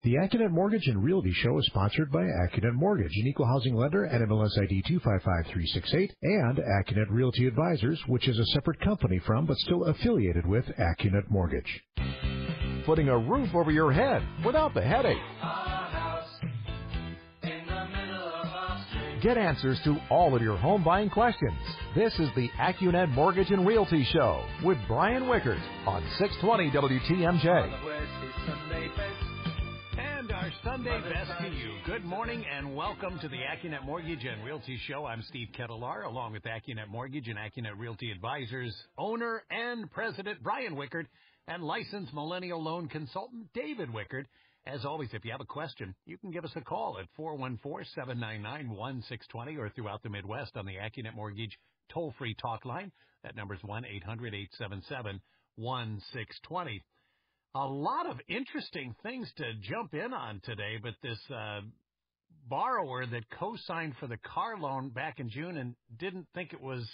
The Accunet Mortgage and Realty Show is sponsored by Accunet Mortgage, an equal housing lender at MLS ID 255368, and Accunet Realty Advisors, which is a separate company from but still affiliated with Accunet Mortgage. Putting a roof over your head without the headache. Get answers to all of your home buying questions. This is the Accunet Mortgage and Realty Show with Brian Wickert on 620 WTMJ. And our Sunday best to you. Good morning and welcome to the Accunet Mortgage and Realty Show. I'm Steve Kettlear, along with Accunet Mortgage and Accunet Realty Advisors owner and president Brian Wickert and licensed millennial loan consultant David Wickert. As always, if you have a question, you can give us a call at 414-799-1620 or throughout the Midwest on the Accunet Mortgage toll-free talk line. That number is 1-800-877-1620. A lot of interesting things to jump in on today, but this borrower that co-signed for the car loan back in June and didn't think it was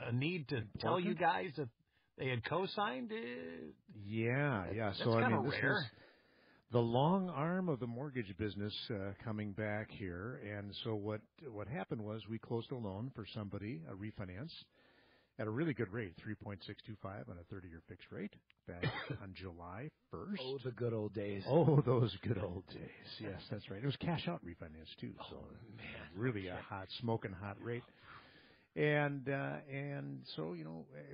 a need to tell you guys that they had co-signed? Yeah. That's So, kind of this rare. is the long arm of the mortgage business coming back here. And so what happened was we closed a loan for somebody, a refinance, at a really good rate, 3.625 on a 30-year fixed rate back on July 1st. Oh, the good old days. Oh, those good old days. Yes, that's right. It was cash out refinance, too. So man. really a smoking hot rate. And so,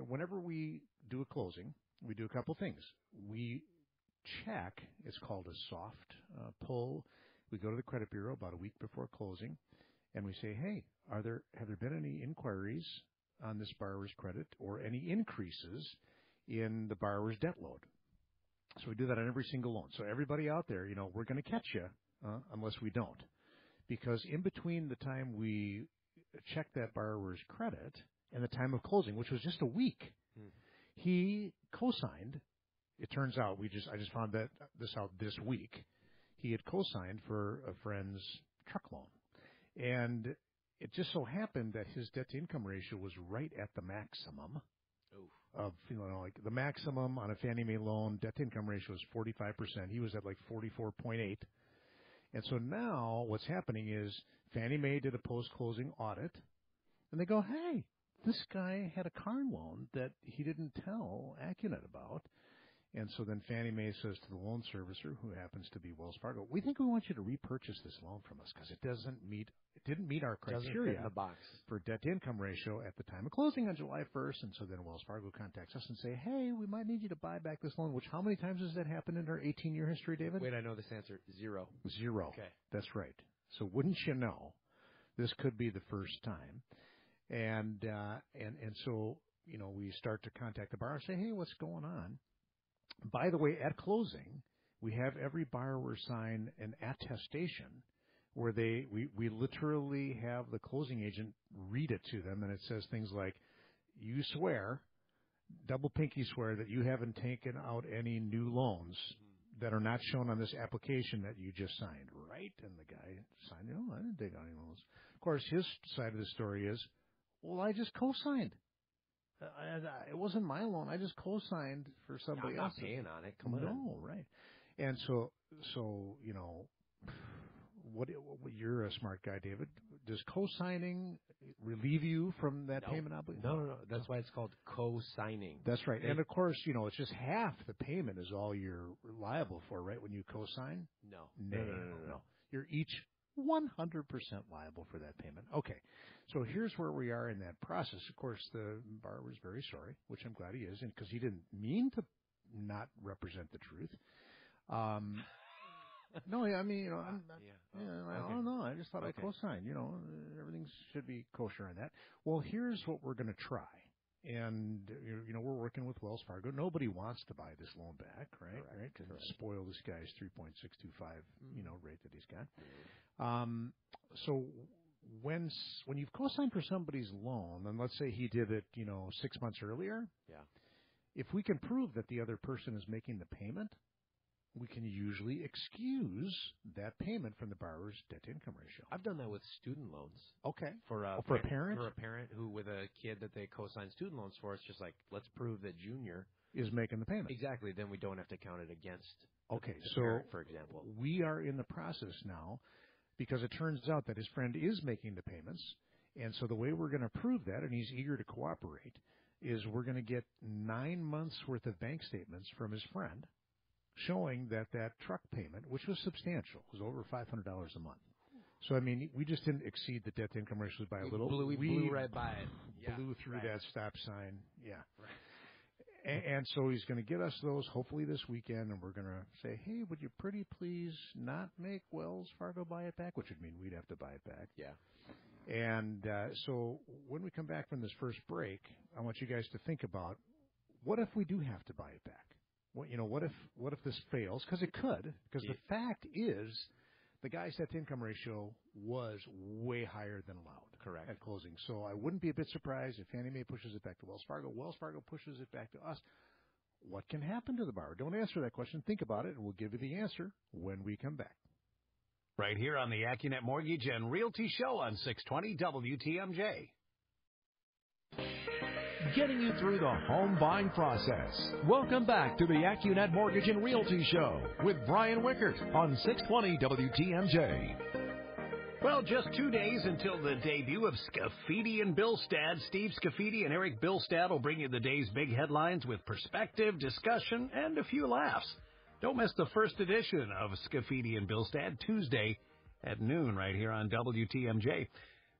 whenever we do a closing, we do a couple things. We check, it's called a soft pull. We go to the credit bureau about a week before closing, and we say, hey, have there been any inquiries on this borrower's credit or any increases in the borrower's debt load? So we do that on every single loan. So everybody out there, we're going to catch you unless we don't. Because in between the time we check that borrower's credit and the time of closing, which was just a week, he co-signed. It turns out I just found this out this week. He had co-signed for a friend's truck loan, and it just so happened that his debt-to-income ratio was right at the maximum of like the maximum on a Fannie Mae loan. Debt-to-income ratio is 45%. He was at like 44.8, and so now what's happening is Fannie Mae did a post-closing audit, and they go, hey, this guy had a car loan that he didn't tell Accunet about. And so then Fannie Mae says to the loan servicer, who happens to be Wells Fargo, we think we want you to repurchase this loan from us because it didn't meet our criteria in the box for debt-to-income ratio at the time of closing on July 1st. And so then Wells Fargo contacts us and say, hey, we might need you to buy back this loan, which how many times has that happened in our 18-year history, David? Wait, I know this answer. Zero. Okay. That's right. So wouldn't you know, this could be the first time. And so, we start to contact the borrower and say, hey, what's going on? By the way, at closing, we have every borrower sign an attestation where we literally have the closing agent read it to them, and it says things like, you swear, double pinky swear, that you haven't taken out any new loans that are not shown on this application that you just signed, right? And the guy signed, I didn't take out any loans. Of course, his side of the story is, well, I just co-signed. It wasn't my loan. I just co-signed for somebody else. I'm not paying on it. Come on. No, right. And so what you're a smart guy, David. Does co-signing relieve you from that payment obligation? No. That's why it's called co-signing. That's right. And of course, it's just half the payment is all you're liable for, right? When you co-sign? No. You're each 100% liable for that payment. Okay. So here's where we are in that process. Of course, the borrower is very sorry, which I'm glad he is, and because he didn't mean to not represent the truth. No, I mean, I don't know. I just thought I co-signed. Everything should be kosher on that. Well, here's what we're going to try. And, we're working with Wells Fargo. Nobody wants to buy this loan back, right? Right? And spoil this guy's 3.625, rate that he's got. So when you've co-signed for somebody's loan, and let's say he did it, 6 months earlier. Yeah. If we can prove that the other person is making the payment, we can usually excuse that payment from the borrower's debt-to-income ratio. I've done that with student loans. Okay. For a parent? For a parent who, with a kid that they co-sign student loans for, it's just like, let's prove that Junior is making the payment. Exactly. Then we don't have to count it against Okay, the so parent, for example. we are in the process now because it turns out that his friend is making the payments. And so the way we're going to prove that, and he's eager to cooperate, is we're going to get 9 months' worth of bank statements from his friend showing that that truck payment, which was substantial, was over $500 a month. So, I mean, we just didn't exceed the debt-to-income ratios by a little. We blew right by it. Yeah, blew through right. that stop sign. Yeah. Right. And so he's going to get us those hopefully this weekend, and we're going to say, hey, would you pretty please not make Wells Fargo buy it back, which would mean we'd have to buy it back. Yeah. And so when we come back from this first break, I want you guys to think about, what if we do have to buy it back? What if this fails? Because it could. Because the fact is, the guy's debt-to-income ratio was way higher than allowed. Correct. At closing. So I wouldn't be a bit surprised if Fannie Mae pushes it back to Wells Fargo. Wells Fargo pushes it back to us. What can happen to the borrower? Don't answer that question. Think about it, and we'll give you the answer when we come back. Right here on the Accunet Mortgage and Realty Show on 620 WTMJ. Getting you through the home buying process. Welcome back to the Accunet Mortgage and Realty Show with Brian Wickert on 620 WTMJ. Well, just 2 days until the debut of Scafidi and Billstad. Steve Scafidi and Eric Billstad will bring you the day's big headlines with perspective, discussion, and a few laughs. Don't miss the first edition of Scafidi and Billstad, Tuesday at noon right here on WTMJ.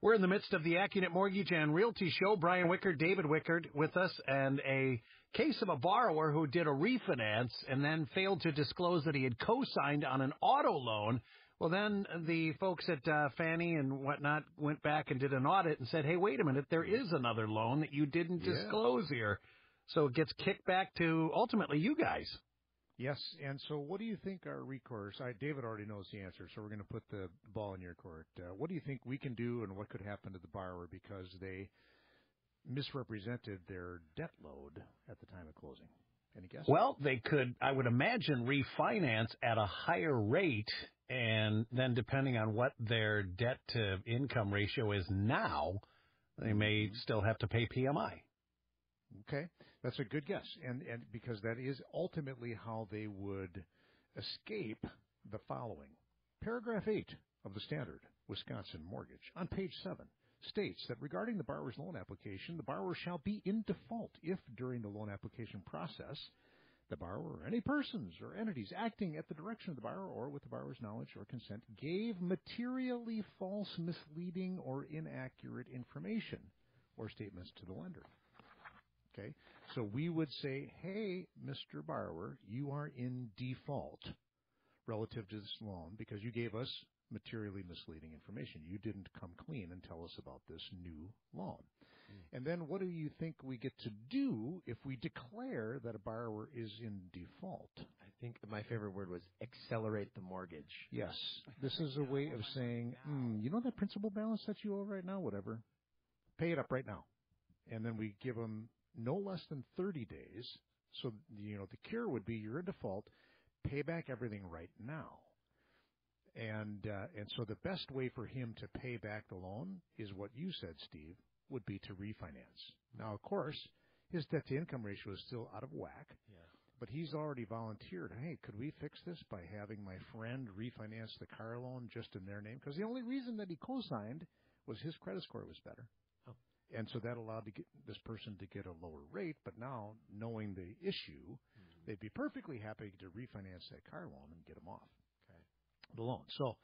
We're in the midst of the Accunet Mortgage and Realty Show. Brian Wickert, David Wickert with us, and a case of a borrower who did a refinance and then failed to disclose that he had co-signed on an auto loan. Well, then the folks at Fannie and whatnot went back and did an audit and said, hey, wait a minute, there is another loan that you didn't disclose here. So it gets kicked back to, ultimately, you guys. Yes, and so what do you think our recourse? David already knows the answer, so we're going to put the ball in your court. What do you think we can do, and what could happen to the borrower because they misrepresented their debt load at the time of closing? Any guess? Well, they could, I would imagine, refinance at a higher rate, and then depending on what their debt-to-income ratio is now, they may still have to pay PMI. Okay, that's a good guess, and because that is ultimately how they would escape the following. Paragraph 8 of the standard Wisconsin mortgage on page 7 states that regarding the borrower's loan application, the borrower shall be in default if during the loan application process the borrower or any persons or entities acting at the direction of the borrower or with the borrower's knowledge or consent gave materially false, misleading, or inaccurate information or statements to the lender. Okay, so we would say, hey, Mr. Borrower, you are in default relative to this loan because you gave us materially misleading information. You didn't come clean and tell us about this new loan. And then what do you think we get to do if we declare that a borrower is in default? I think my favorite word was accelerate the mortgage. Yes. This is a way of saying, you know that principal balance that you owe right now? Whatever. Pay it up right now. And then we give them no less than 30 days. So, the cure would be you're in default, pay back everything right now. And so the best way for him to pay back the loan is what you said, Steve, would be to refinance. Now, of course, his debt-to-income ratio is still out of whack, but he's already volunteered, hey, could we fix this by having my friend refinance the car loan just in their name? Because the only reason that he co-signed was his credit score was better. And so that allowed this person to get a lower rate, but now, knowing the issue, they'd be perfectly happy to refinance that car loan and get them off the loan. So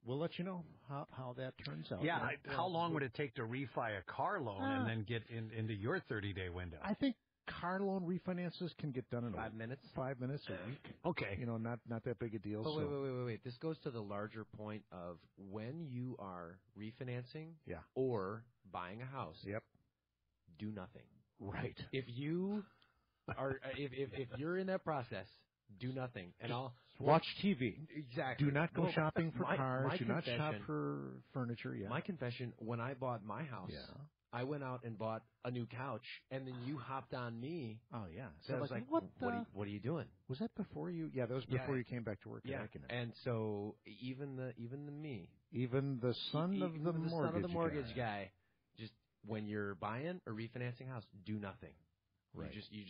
we'll let you know how that turns out. Yeah, how long would it take to refi a car loan and then get into your 30-day window? I think car loan refinances can get done in 5 minutes. 5 minutes a week. Okay. Not that big a deal. But wait. This goes to the larger point of when you are refinancing or buying a house. Yep. Do nothing. Right. If you are, if you're in that process, do nothing. And I'll watch TV. Exactly. Do not go shopping for cars. My do not shop for furniture. Yeah. My confession: when I bought my house, I went out and bought a new couch, and then you hopped on me. Oh yeah. So I was like, what are you doing? Was that before you? Yeah, that was before you came back to work. Yeah. And so even the son of the mortgage guy, just when you're buying or refinancing a house, do nothing. Right. You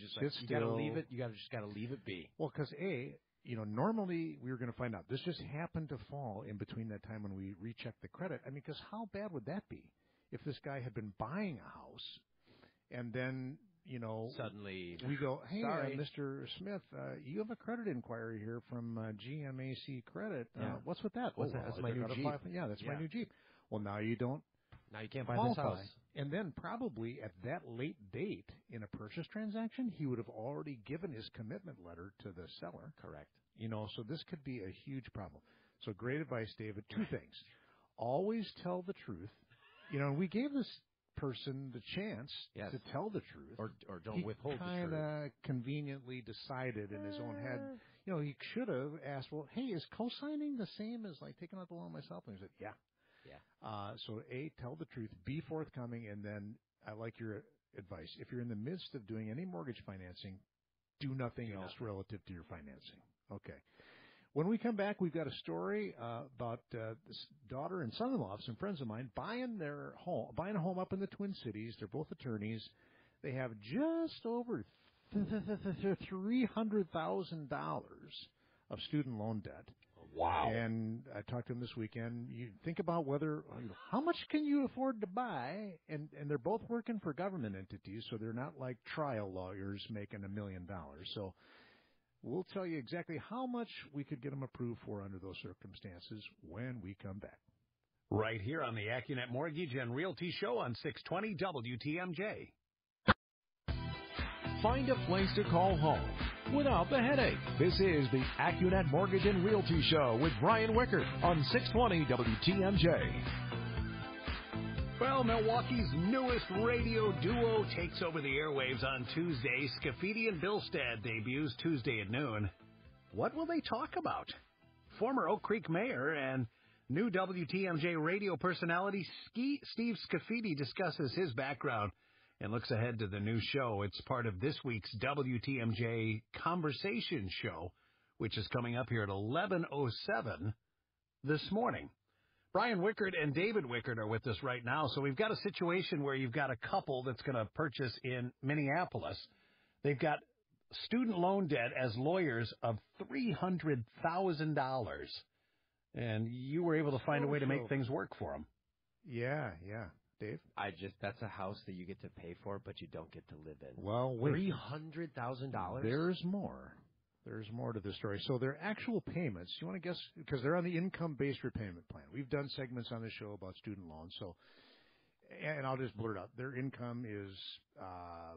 gotta leave it. Just gotta leave it be. Well, because normally we were going to find out. This just happened to fall in between that time when we rechecked the credit. I mean, because how bad would that be if this guy had been buying a house and then, suddenly we go, hey, sorry. Mr. Smith, you have a credit inquiry here from GMAC Credit. What's with that? What's that? That's my new Jeep. That's my new Jeep. Well, now you don't. Now you can't buy qualify. this house. And then probably at that late date in a purchase transaction, he would have already given his commitment letter to the seller. Correct. So this could be a huge problem. So great advice, David. Two things. Always tell the truth. We gave this person the chance to tell the truth. Or don't withhold the truth. He kind of conveniently decided in his own head. He should have asked, well, hey, is co-signing the same as like taking out the loan myself? And he said, yeah. So tell the truth, be forthcoming, and then I like your advice. If you're in the midst of doing any mortgage financing, do nothing else relative to your financing. Okay. When we come back, we've got a story about this daughter and son-in-law of some friends of mine buying a home up in the Twin Cities. They're both attorneys. They have just over $300,000 of student loan debt. Wow. And I talked to him this weekend. You think about how much can you afford to buy? And they're both working for government entities, so they're not like trial lawyers making $1 million. So we'll tell you exactly how much we could get them approved for under those circumstances when we come back. Right here on the Accunet Mortgage and Realty Show on 620 WTMJ. Find a place to call home without the headache. This is the Accunet Mortgage and Realty Show with Brian Wickert on 620 WTMJ. Well, Milwaukee's newest radio duo takes over the airwaves on Tuesday. Scafidi and Bilstead debuts Tuesday at noon. What will they talk about? Former Oak Creek mayor and new WTMJ radio personality Steve Scafidi discusses his background and looks ahead to the new show. It's part of this week's WTMJ Conversation Show, which is coming up here at 11:07 this morning. Brian Wickert and David Wickert are with us right now. So we've got a situation where you've got a couple that's going to purchase in Minneapolis. They've got student loan debt as lawyers of $300,000. And you were able to find a way to make things work for them. Yeah. Dave? That's a house that you get to pay for, but you don't get to live in. Well, wait. $300,000? There's more. There's more to the story. So their actual payments, you want to guess, because they're on the income-based repayment plan. We've done segments on the show about student loans. So, and I'll just blurt out, their income is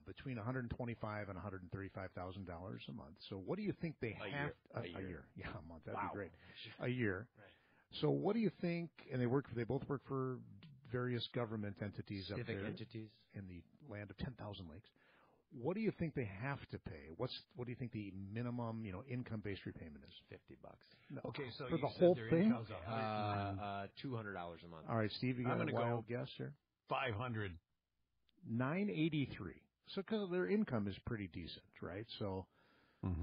between $125,000 and $135,000 a month. So what do you think they have? A year. Yeah, a month. That'd be great. A year. Right. So what do you think? And they both work for various government entities up there entities in the land of 10,000 lakes. What do you think they have to pay? What do you think the minimum, income-based repayment is? $50. No. Okay, so for you the said whole their thing? income's $200 a month. All right, Steve, you got a wild guess here? 500. $983. So because their income is pretty decent, right? So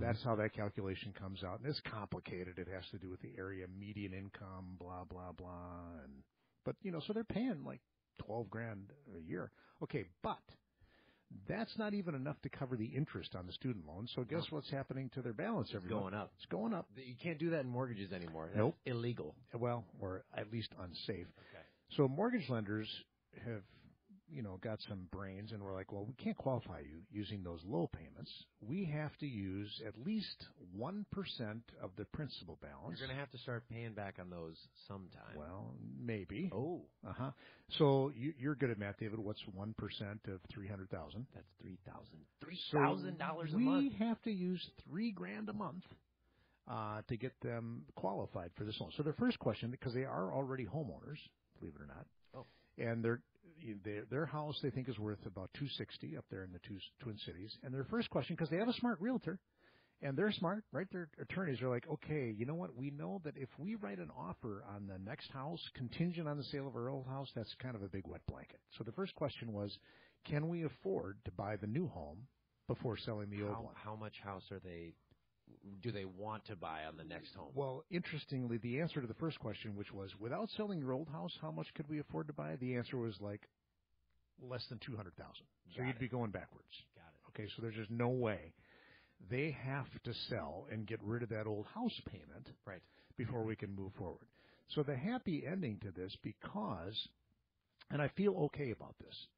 that's how that calculation comes out. And it's complicated. It has to do with the area median income, blah, blah, blah. But, so they're paying like $12,000 a year. Okay, but that's not even enough to cover the interest on the student loan. So guess what's happening to their balance every month? Going up. It's going up. You can't do that in mortgages anymore. That's Nope. illegal. Well, or at least unsafe. Okay. So mortgage lenders have, got some brains, and we're like, well, we can't qualify you using those low payments. We have to use at least 1% of the principal balance. You're going to have to start paying back on those sometime. Well, maybe. Oh. Uh-huh. So you're good at math, David. What's 1% of $300,000? That's $3,000 a month. We have to use $3,000 a month to get them qualified for this loan. So their first question, because they are already homeowners, believe it or not, and their house they think is worth about $260 up there in the Twin Cities. And their first question, because they have a smart realtor, and they're smart, right? Their attorneys are like, okay, you know what? We know that if we write an offer on the next house contingent on the sale of our old house, that's kind of a big wet blanket. So the first question was, can we afford to buy the new home before selling the old one? How much house do they want to buy on the next home? Well, interestingly, the answer to the first question, which was, without selling your old house, how much could we afford to buy? The answer was like less than $200,000. So you'd be going backwards. Got it. Okay, so there's just no way. They have to sell and get rid of that old house payment before we can move forward. So the happy ending to this, because, and I feel okay about this.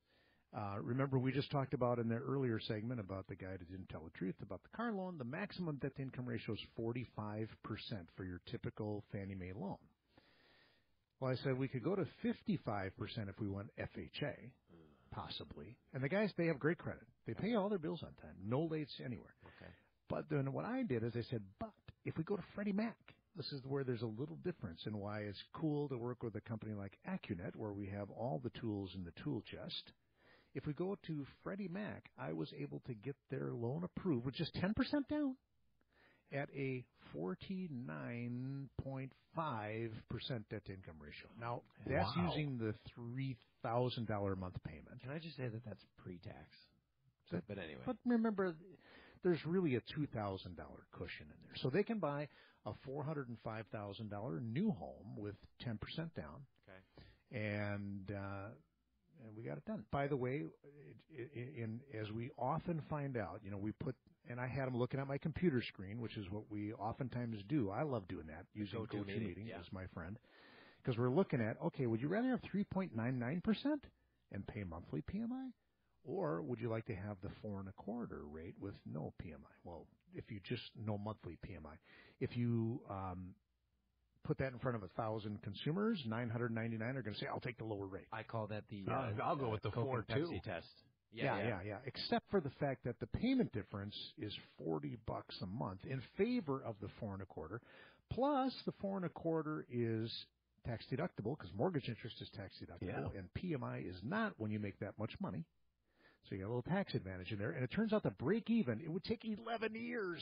Remember, we just talked about in the earlier segment about the guy that didn't tell the truth about the car loan. The maximum debt-to-income ratio is 45% for your typical Fannie Mae loan. Well, I said we could go to 55% if we went FHA, possibly. And the guys, they have great credit. They pay all their bills on time. No lates anywhere. Okay. But then what I did is I said, but if we go to Freddie Mac, this is where there's a little difference in why it's cool to work with a company like Accunet, where we have all the tools in the tool chest. If we go to Freddie Mac, I was able to get their loan approved with just 10% down at a 49.5% debt-to-income ratio. Now, that's using the $3,000 a month payment. Can I just say that that's pre-tax? But anyway. But remember, there's really a $2,000 cushion in there. So they can buy a $405,000 new home with 10% down. Okay. And we got it done. By the way, as we often find out, we put, and I had them looking at my computer screen, which is what we oftentimes do. I love doing that, using GoToMeeting as my friend, because we're looking at, okay, would you rather have 3.99% and pay monthly PMI? Or would you like to have the 4.25% rate with no PMI? Well, if you just no monthly PMI. If you put that in front of 1,000 consumers, 999 are going to say, I'll take the lower rate. I call that the I'll go with the Coke 4 and too. Pepsi test. Yeah. Except for the fact that the payment difference is $40 a month in favor of the 4.25%. Plus, the 4.25% is tax deductible because mortgage interest is tax deductible, and PMI is not when you make that much money. So you got a little tax advantage in there. And it turns out to break even, it would take 11 years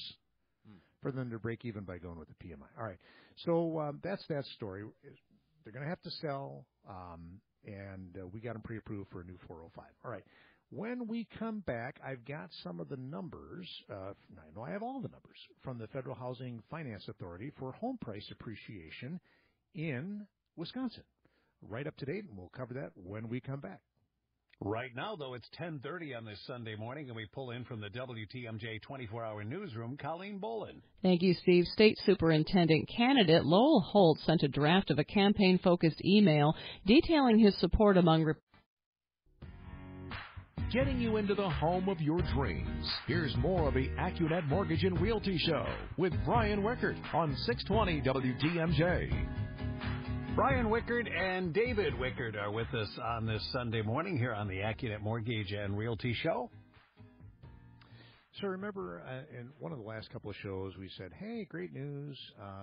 for them to break even by going with the PMI. All right. So that's that story. They're going to have to sell, and we got them pre-approved for a new 405. All right. When we come back, I've got some of the numbers. I have all the numbers from the Federal Housing Finance Authority for home price appreciation in Wisconsin. Right up to date, and we'll cover that when we come back. Right now, though, it's 10:30 on this Sunday morning, and we pull in from the WTMJ 24-hour newsroom, Colleen Bolin. Thank you, Steve. State Superintendent candidate Lowell Holt sent a draft of a campaign-focused email detailing his support among Getting you into the home of your dreams. Here's more of the Accunet Mortgage and Realty Show with Brian Wickert on 620 WTMJ. Brian Wickert and David Wickert are with us on this Sunday morning here on the Accunet Mortgage and Realty Show. So remember, in one of the last couple of shows, we said, hey, great news.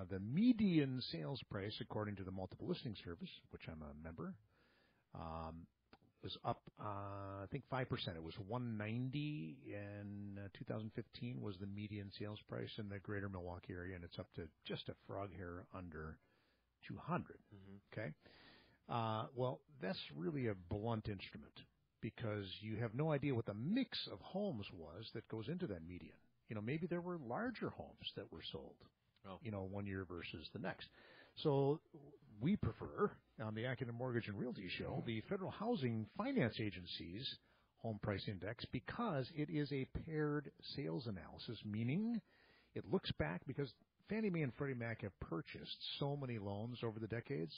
The median sales price, according to the Multiple Listing Service, which I'm a member, was up, I think, 5%. It was $190 in 2015 was the median sales price in the greater Milwaukee area, and it's up to just a frog hair under 200. Okay. Well, that's really a blunt instrument because you have no idea what the mix of homes was that goes into that median. Maybe there were larger homes that were sold, 1 year versus the next. So we prefer, on the Accunet Mortgage and Realty Show, the Federal Housing Finance Agency's Home Price Index because it is a paired sales analysis, meaning it looks back because Fannie Mae and Freddie Mac have purchased so many loans over the decades.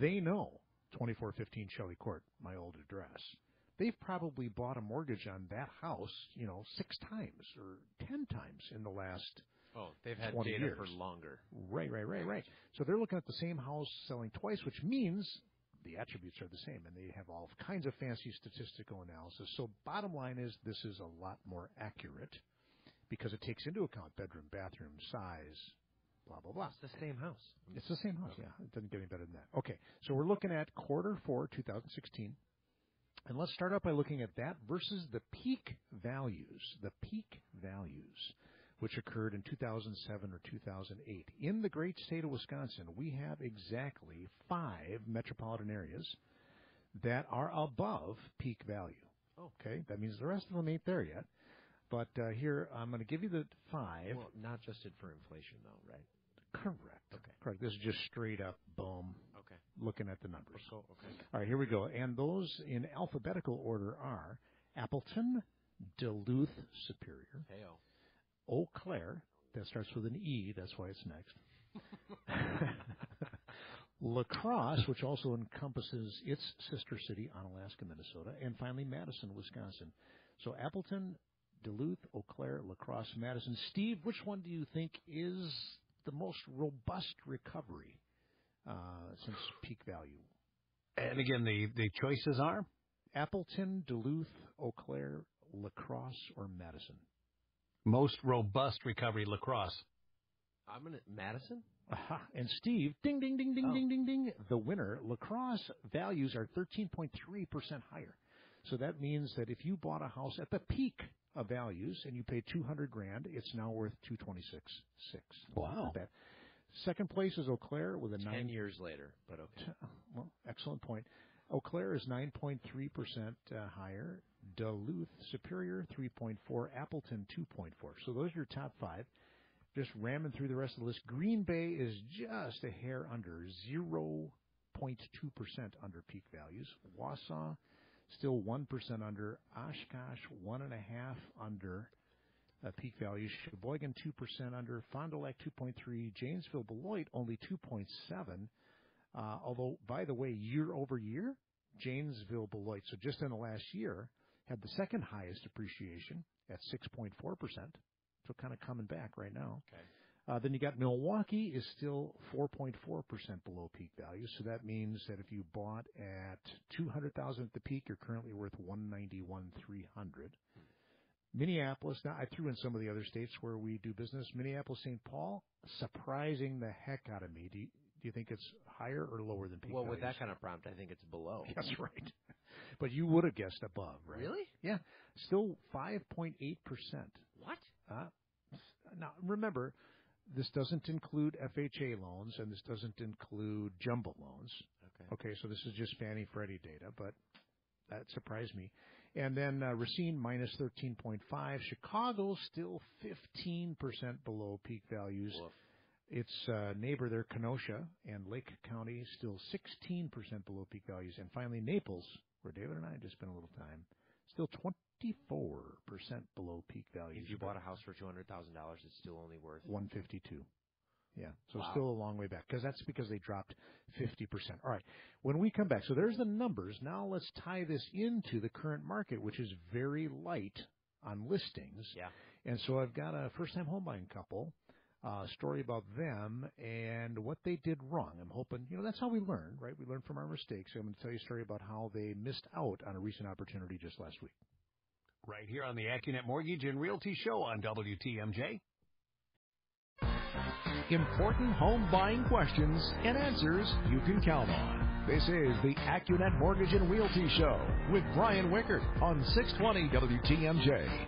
They know 2415 Shelley Court, my old address. They've probably bought a mortgage on that house, 6 times or 10 times in the last they've had 20 data years. for longer. Right. So they're looking at the same house selling twice, which means the attributes are the same, and they have all kinds of fancy statistical analysis. So bottom line is this is a lot more accurate because it takes into account bedroom, bathroom, size, blah, blah, blah. It's the same house. It's the same house, yeah. It doesn't get any better than that. Okay, so we're looking at Q4 2016. And let's start out by looking at that versus the peak values, which occurred in 2007 or 2008. In the great state of Wisconsin, we have exactly 5 metropolitan areas that are above peak value. Okay, that means the rest of them ain't there yet. But here, I'm going to give you the 5. Well, not adjusted for inflation, though, right? Correct. Okay. Correct. This is just straight up, boom, looking at the numbers. Okay. All right, here we go. And those in alphabetical order are Appleton, Duluth Superior. Hey-o. Eau Claire, that starts with an E, that's why it's next. La Crosse, which also encompasses its sister city, Onalaska, Minnesota, and finally Madison, Wisconsin. So Appleton, Duluth, Eau Claire, La Crosse, Madison. Steve, which one do you think is the most robust recovery since peak value? And again, the choices are? Appleton, Duluth, Eau Claire, La Crosse, or Madison? Most robust recovery, La Crosse. I'm going to Madison? Aha. And Steve, ding, ding, ding, ding, ding, ding, ding. The winner, La Crosse values are 13.3% higher. So that means that if you bought a house at the peak of values and you paid $200,000, it's now worth $226,600. Wow. Second place is Eau Claire with a 10 years later, but okay. Well, excellent point. Eau Claire is 9.3% higher. Duluth Superior 3.4. Appleton 2.4. So those are your top five. Just ramming through the rest of the list. Green Bay is just a hair under, 0.2% under peak values. Wausau still 1% under. Oshkosh 1.5% under peak values. Sheboygan 2% under. Fond du Lac 2.3%. Janesville Beloit only 2.7%. Although, by the way, year over year, Janesville Beloit, so just in the last year, had the second highest appreciation at 6.4%. So kind of coming back right now. Okay. Then you got Milwaukee is still 4.4% below peak value. So that means that if you bought at $200,000 at the peak, you're currently worth $191,300. Minneapolis. Now I threw in some of the other states where we do business. Minneapolis, St. Paul, surprising the heck out of me. Do you think it's higher or lower than peak Well, values? with that kind of prompt, I think it's below. That's right. But you would have guessed above, right? Really? Yeah. Still 5.8%. What? Now, remember, this doesn't include FHA loans, and this doesn't include jumbo loans. Okay, so this is just Fannie Freddie data, but that surprised me. And then Racine minus 13.5. Chicago still 15% below peak values. Woof. Its neighbor there, Kenosha, and Lake County, still 16% below peak values. And finally, Naples, where David and I just spent a little time, still 24% below peak values. If you bought a house for $200,000, it's still only worth $152,000. Yeah, so wow. Still a long way back that's because they dropped 50%. All right, when we come back, so there's the numbers. Now let's tie this into the current market, which is very light on listings. Yeah. And so I've got a first-time home buying couple. Story about them and what they did wrong. I'm hoping, that's how we learn, right? We learn from our mistakes. I'm going to tell you a story about how they missed out on a recent opportunity just last week. Right here on the Accunet Mortgage and Realty Show on WTMJ. Important home buying questions and answers you can count on. This is the Accunet Mortgage and Realty Show with Brian Wickert on 620 WTMJ.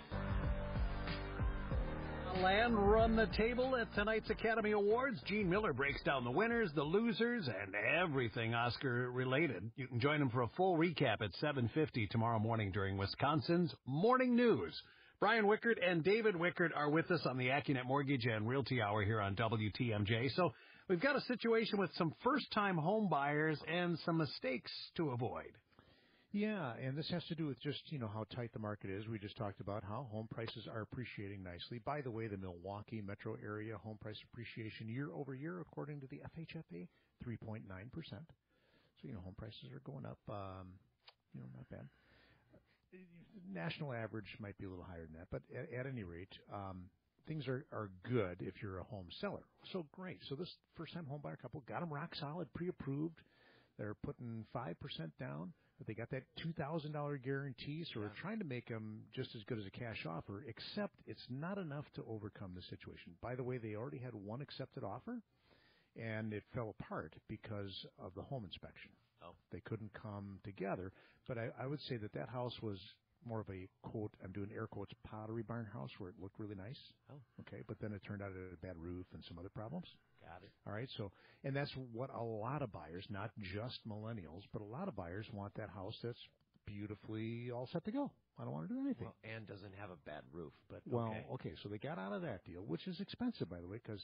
Land run the table at tonight's Academy Awards. Gene Miller breaks down the winners, the losers, and everything Oscar-related. You can join him for a full recap at 7:50 tomorrow morning during Wisconsin's Morning News. Brian Wickert and David Wickert are with us on the Accunet Mortgage and Realty Hour here on WTMJ. So we've got a situation with some first-time home buyers and some mistakes to avoid. Yeah, and this has to do with just, how tight the market is. We just talked about how home prices are appreciating nicely. By the way, the Milwaukee metro area home price appreciation year over year, according to the FHFA, 3.9%. So, home prices are going up, not bad. National average might be a little higher than that, but at any rate, things are good if you're a home seller. So great. So this first-time home buyer couple got them rock solid, pre-approved. They're putting 5% down. But they got that $2,000 guarantee, so we're trying to make them just as good as a cash offer, except it's not enough to overcome the situation. By the way, they already had one accepted offer, and it fell apart because of the home inspection. Oh. They couldn't come together. But I would say that house was more of a, quote, I'm doing air quotes, pottery barn house where it looked really nice. Oh. Okay, but then it turned out it had a bad roof and some other problems. Got it. All right, and that's what a lot of buyers, not just millennials, but a lot of buyers want that house that's beautifully all set to go. I don't want to do anything. Well, and doesn't have a bad roof, but okay, so they got out of that deal, which is expensive, by the way, because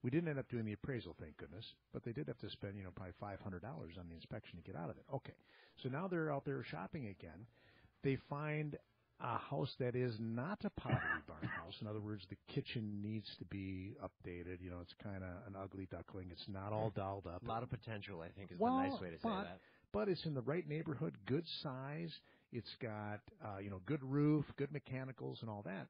we didn't end up doing the appraisal, thank goodness, but they did have to spend, probably $500 on the inspection to get out of it. Okay, so now they're out there shopping again. They find a house that is not a Pottery Barn house. In other words, the kitchen needs to be updated. It's kind of an ugly duckling. It's not all dolled up. A lot of potential, I think, is the nice way to say that. But it's in the right neighborhood, good size. It's got, good roof, good mechanicals and all that.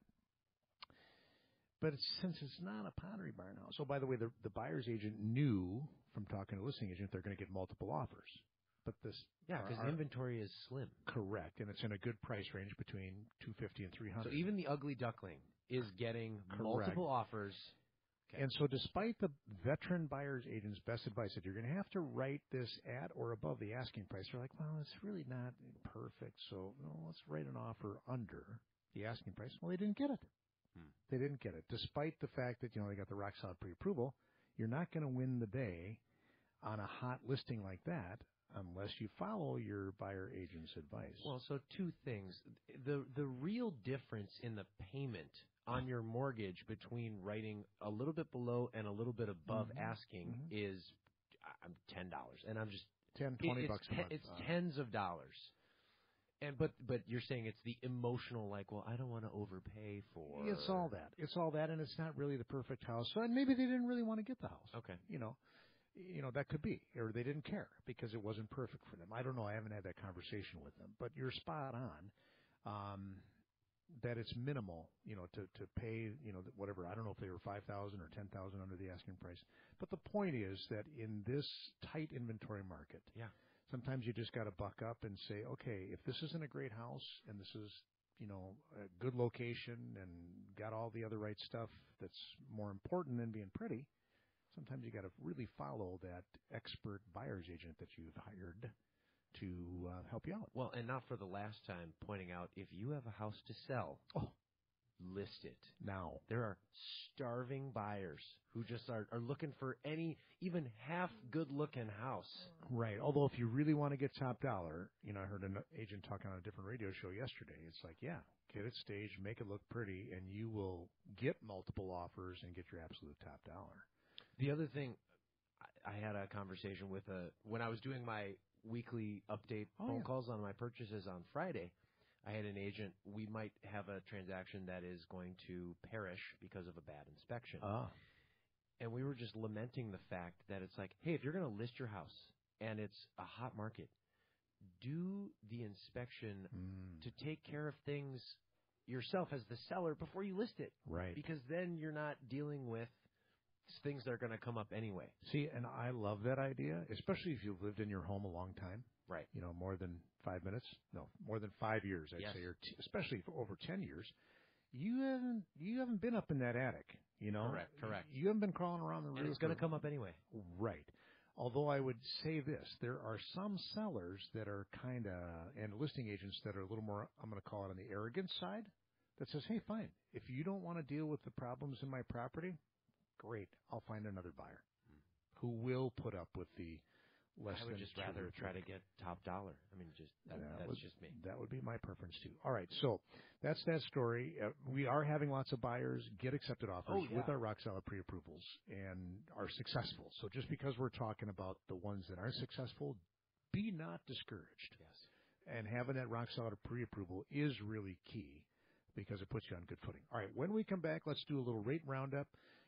But since it's not a Pottery Barn house, by the way, the buyer's agent knew from talking to the listing agent they're going to get multiple offers. But because the inventory is slim. Correct, and it's in a good price range between $250 and $300. So even the ugly duckling is getting multiple offers. Okay. And so despite the veteran buyer's agent's best advice that you're going to have to write this at or above the asking price, they're like, well, it's really not perfect, so let's write an offer under the asking price. Well, they didn't get it. They didn't get it. Despite the fact that, they got the rock solid pre-approval, you're not going to win the day on a hot listing like that unless you follow your buyer agent's advice. Well, so two things. The real difference in the payment on your mortgage between writing a little bit below and a little bit above asking is $10. And I'm just $10, $20 a month. It's tens of dollars. And but you're saying it's the emotional, like, well, I don't want to overpay for. It's all that. It's all that, and it's not really the perfect house. So, and maybe they didn't really want to get the house. Okay. That could be, or they didn't care because it wasn't perfect for them. I don't know. I haven't had that conversation with them, but you're spot on. That it's minimal, to pay, whatever. I don't know if they were $5,000 or $10,000 under the asking price. But the point is that in this tight inventory market, sometimes you just got to buck up and say, okay, if this isn't a great house and this is, a good location and got all the other right stuff that's more important than being pretty, sometimes you got to really follow that expert buyer's agent that you've hired to help you out. Well, and not for the last time, pointing out, if you have a house to sell, list it. Now. There are starving buyers who just are looking for any, even half good-looking house. Right. Although if you really want to get top dollar, I heard an agent talking on a different radio show yesterday. It's like, get it staged, make it look pretty, and you will get multiple offers and get your absolute top dollar. The other thing, I had a conversation with when I was doing my weekly update phone calls on my purchases on Friday, I had an agent, we might have a transaction that is going to perish because of a bad inspection. And we were just lamenting the fact that it's like, hey, if you're going to list your house and it's a hot market, do the inspection to take care of things yourself as the seller before you list it. Right. Because then you're not dealing with things that are going to come up anyway. See, and I love that idea, especially if you've lived in your home a long time. Right. More than 5 minutes. No, more than 5 years, I'd say, or especially for over 10 years. You haven't been up in that attic, Correct. You haven't been crawling around the roof. And it's going to come up anyway. Right. Although I would say this, there are some sellers that are and listing agents that are a little more, I'm going to call it on the arrogant side, that says, hey, fine, if you don't want to deal with the problems in my property, great, I'll find another buyer who will put up with the less than. I would just rather try to get top dollar. I mean, that's just me. That would be my preference too. All right, so that's that story. We are having lots of buyers get accepted offers with our rock solid pre-approvals and are successful. So just because we're talking about the ones that aren't successful, be not discouraged. Yes. And having that rock solid pre-approval is really key because it puts you on good footing. All right, when we come back, let's do a little rate roundup.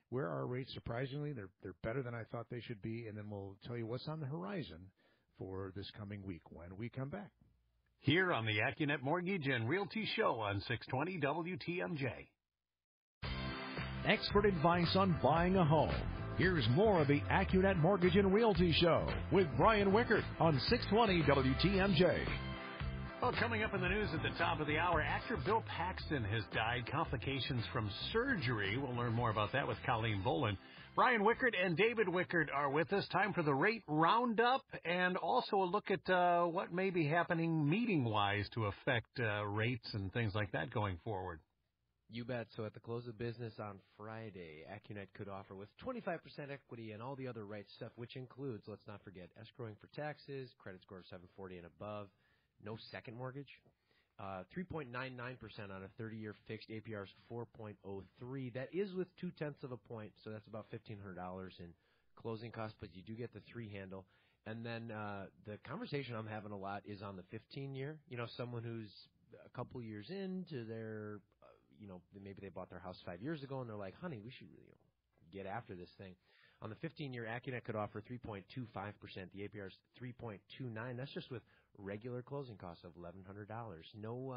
Where are rates? Surprisingly, they're better than I thought they should be, and then we'll tell you what's on the horizon for this coming week when we come back. Here on the Accunet Mortgage and Realty Show on 620 WTMJ. Expert advice on buying a home. Here's more of the Accunet Mortgage and Realty Show with Brian Wickert on 620 WTMJ. Well, coming up in the news at the top of the hour, actor Bill Paxton has died. Complications from surgery. We'll learn more about that with Colleen Boland. Brian Wickert and David Wickert are with us. Time for the rate roundup and also a look at what may be happening meeting-wise to affect rates and things like that going forward. You bet. So at the close of business on Friday, Accunet could offer with 25% equity and all the other right stuff, which includes, let's not forget, escrowing for taxes, credit score of 740 and above, no second mortgage, 3.99% on a 30-year fixed, APR is 4.03. That is with 0.2 of a point, so that's about $1,500 in closing costs, but you do get the 3 handle. And then the conversation I'm having a lot is on the 15-year. Someone who's a couple years into their, maybe they bought their house 5 years ago, and they're like, honey, we should really get after this thing. On the 15-year, Accunet could offer 3.25%. The APR is 3.29. That's just with regular closing costs of $1,100. No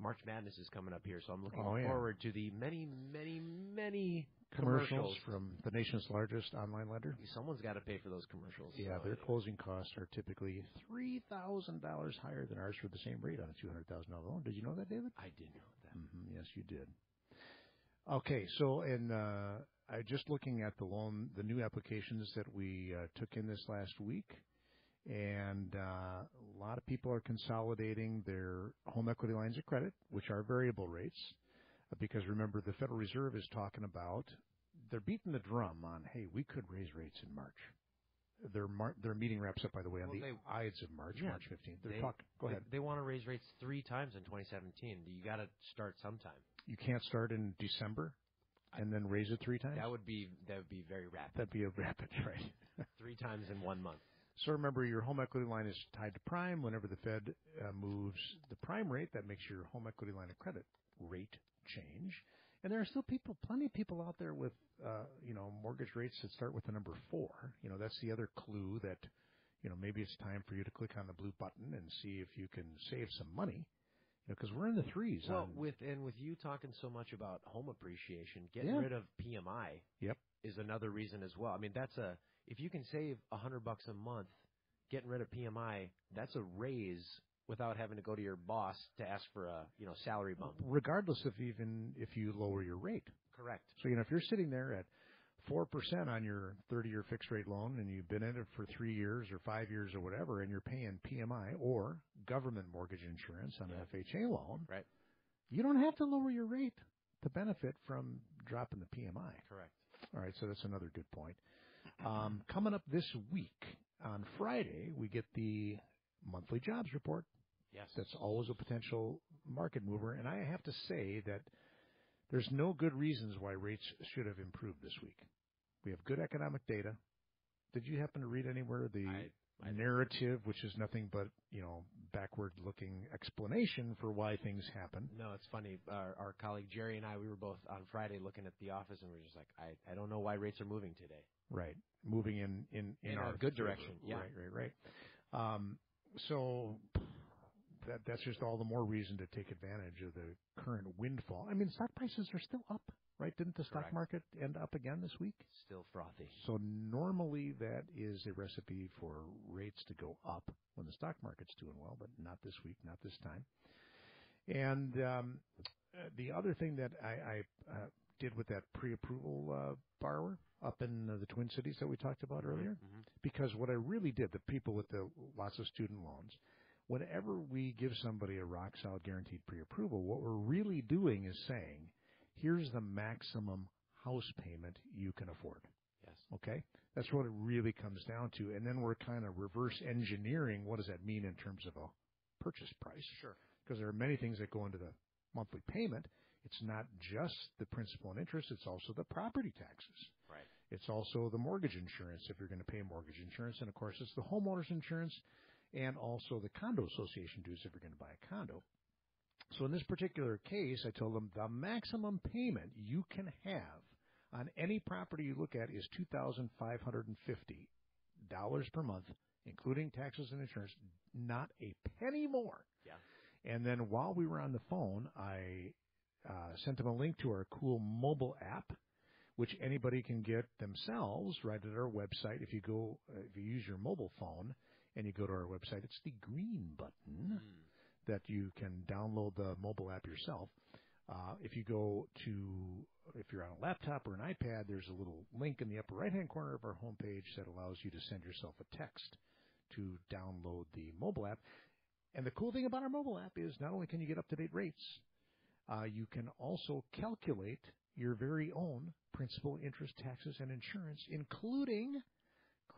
March Madness is coming up here, so I'm looking forward to the many, many, many commercials from the nation's largest online lender. Someone's got to pay for those commercials. Yeah, so their closing costs are typically $3,000 higher than ours for the same rate on a $200,000 loan. Did you know that, David? I did know that. Mm-hmm. Yes, you did. Okay, so I just looking at the new applications that we took in this last week, and a lot of people are consolidating their home equity lines of credit, which are variable rates, because remember the Federal Reserve is talking about, they're beating the drum on, hey, we could raise rates in March. Their meeting wraps up, by the way, on the Ides of March, March 15th. Go ahead. They want to raise rates 3 times in 2017. You got to start sometime. You can't start in December and then raise it 3 times? That would be very rapid. That'd be a rapid, right? 3 times in 1 month. So remember, your home equity line is tied to prime. Whenever the Fed moves the prime rate, that makes your home equity line of credit rate change. And there are still plenty of people out there with, mortgage rates that start with the number 4. That's the other clue that, maybe it's time for you to click on the blue button and see if you can save some money. Because we're in the 3s. Well, with you talking so much about home appreciation, getting rid of PMI is another reason as well. I mean, if you can save $100 a month, getting rid of PMI, that's a raise without having to go to your boss to ask for a salary bump. Regardless of even if you lower your rate. Correct. So if you're sitting there at 4% on your 30-year fixed rate loan and you've been in it for 3 years or 5 years or whatever, and you're paying PMI or government mortgage insurance on an FHA loan, right? You don't have to lower your rate to benefit from dropping the PMI. Correct. All right, so that's another good point. Coming up this week, on Friday, we get the monthly jobs report. Yes. That's always a potential market mover, and I have to say that there's no good reasons why rates should have improved this week. We have good economic data. Did you happen to read anywhere the narrative, which is nothing but, backward-looking explanation for why things happen? No, it's funny. Our colleague Jerry and I, we were both on Friday looking at the office, and we were just like, I don't know why rates are moving today. Right. Moving in our good direction. Yeah. Right. So that's just all the more reason to take advantage of the current windfall. I mean, stock prices are still up, right? Didn't the stock market end up again this week? Still frothy. So normally that is a recipe for rates to go up when the stock market's doing well, but not this week, not this time. And the other thing that I did with that pre-approval borrower up in the Twin Cities that we talked about earlier, because what I really did, the people with the lots of student loans, whenever we give somebody a rock-solid guaranteed pre-approval, what we're really doing is saying, here's the maximum house payment you can afford. Yes. Okay? That's what it really comes down to. And then we're kind of reverse engineering what does that mean in terms of a purchase price. Sure. Because there are many things that go into the monthly payment. It's not just the principal and interest. It's also the property taxes. Right. It's also the mortgage insurance if you're going to pay mortgage insurance. And, of course, it's the homeowner's insurance and also the condo association dues if you're going to buy a condo. So in this particular case, I told them the maximum payment you can have on any property you look at is $2,550 per month, including taxes and insurance, not a penny more. Yeah. And then while we were on the phone, I sent them a link to our cool mobile app, which anybody can get themselves right at our website. If you use your mobile phone and you go to our website, it's the green button that you can download the mobile app yourself. If you're on a laptop or an iPad, there's a little link in the upper right-hand corner of our homepage that allows you to send yourself a text to download the mobile app. And the cool thing about our mobile app is not only can you get up-to-date rates, you can also calculate your very own principal, interest, taxes, and insurance, including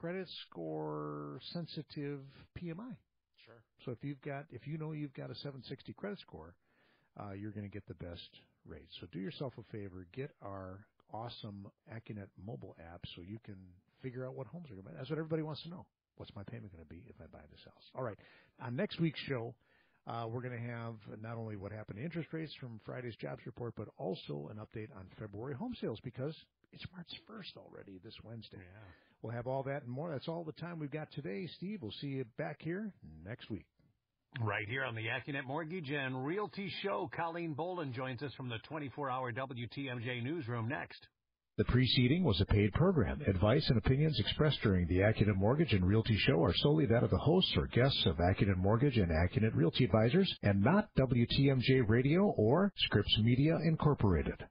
credit score sensitive PMI. Sure. So if you know you've got a 760 credit score, you're going to get the best rate. So do yourself a favor, get our awesome Accunet mobile app so you can figure out what homes are going to buy. That's what everybody wants to know. What's my payment going to be if I buy this house? All right. On next week's show, We're going to have not only what happened to interest rates from Friday's jobs report, but also an update on February home sales because it's March 1st already this Wednesday. Yeah. We'll have all that and more. That's all the time we've got today. Steve, we'll see you back here next week. Right here on the Accunet Mortgage and Realty Show, Colleen Bolin joins us from the 24-hour WTMJ newsroom next. The preceding was a paid program. Advice and opinions expressed during the Accunet Mortgage and Realty Show are solely that of the hosts or guests of Accunet Mortgage and Accunet Realty Advisors and not WTMJ Radio or Scripps Media Incorporated.